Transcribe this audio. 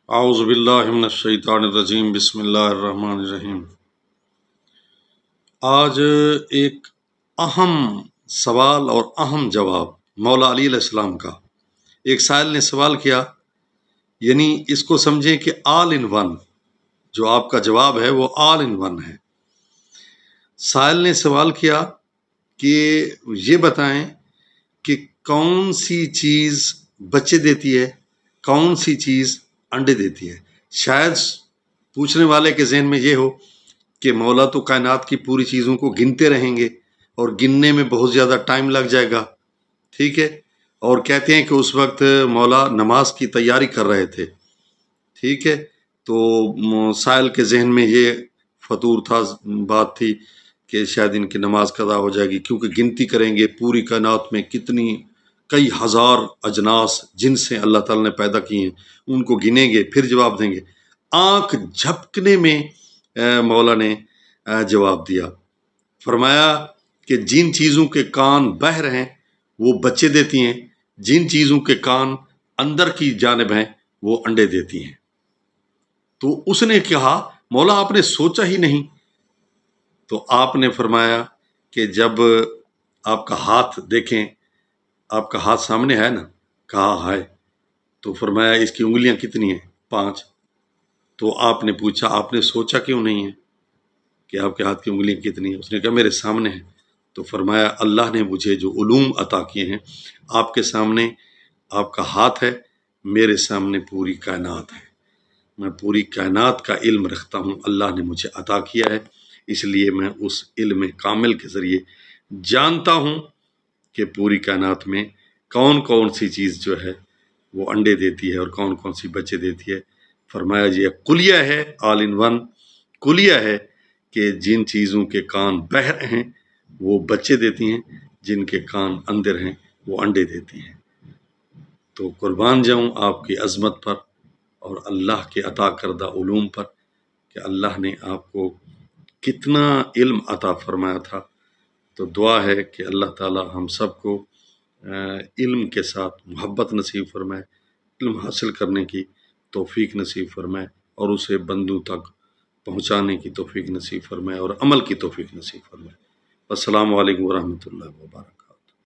اعوذ باللہ من الشیطان الرجیم، بسم اللہ الرحمن الرحیم۔ آج ایک اہم سوال اور اہم جواب مولا علی علیہ السلام کا۔ ایک سائل نے سوال کیا، یعنی اس کو سمجھیں کہ آل ان ون، جو آپ کا جواب ہے وہ آل ان ون ہے۔ سائل نے سوال کیا کہ یہ بتائیں کہ کون سی چیز بچے دیتی ہے، کون سی چیز انڈے دیتی ہے۔ شاید پوچھنے والے کے ذہن میں یہ ہو کہ مولا تو کائنات کی پوری چیزوں کو گنتے رہیں گے اور گننے میں بہت زیادہ ٹائم لگ جائے گا، ٹھیک ہے، اور کہتے ہیں کہ اس وقت مولا نماز کی تیاری کر رہے تھے، ٹھیک ہے۔ تو سائل کے ذہن میں یہ فطور تھا، بات تھی کہ شاید ان کی نماز قضا ہو جائے گی، کیونکہ گنتی کریں گے پوری کائنات میں کتنی کئی ہزار اجناس جن سے اللہ تعالیٰ نے پیدا کیے ہیں، ان کو گنیں گے پھر جواب دیں گے۔ آنکھ جھپکنے میں مولا نے جواب دیا، فرمایا کہ جن چیزوں کے کان بہر ہیں وہ بچے دیتی ہیں، جن چیزوں کے کان اندر کی جانب ہیں وہ انڈے دیتی ہیں۔ تو اس نے کہا مولا آپ نے سوچا ہی نہیں؟ تو آپ نے فرمایا کہ جب آپ کا ہاتھ دیکھیں، آپ کا ہاتھ سامنے ہے نا؟ کہا ہے۔ تو فرمایا اس کی انگلیاں کتنی ہیں؟ 5۔ تو آپ نے پوچھا آپ نے سوچا کیوں نہیں ہے کہ آپ کے ہاتھ کی انگلیاں کتنی ہیں؟ اس نے کہا میرے سامنے ہیں۔ تو فرمایا اللہ نے مجھے جو علوم عطا کیے ہیں، آپ کے سامنے آپ کا ہاتھ ہے، میرے سامنے پوری کائنات ہے، میں پوری کائنات کا علم رکھتا ہوں، اللہ نے مجھے عطا کیا ہے، اس لیے میں اس علم کامل کے ذریعے جانتا ہوں کہ پوری کائنات میں کون کون سی چیز جو ہے وہ انڈے دیتی ہے اور کون کون سی بچے دیتی ہے۔ فرمایا یہ کلیہ ہے، آل ان ون کلیہ ہے کہ جن چیزوں کے کان بہر ہیں وہ بچے دیتی ہیں، جن کے کان اندر ہیں وہ انڈے دیتی ہیں۔ تو قربان جاؤں آپ کی عظمت پر اور اللہ کے عطا کردہ علوم پر کہ اللہ نے آپ کو کتنا علم عطا فرمایا تھا۔ تو دعا ہے کہ اللہ تعالی ہم سب کو علم کے ساتھ محبت نصیب فرمائے، علم حاصل کرنے کی توفیق نصیب فرمائے اور اسے بندوں تک پہنچانے کی توفیق نصیب فرمائے اور عمل کی توفیق نصیب فرمائے۔ السلام علیکم ورحمۃ اللہ وبرکاتہ۔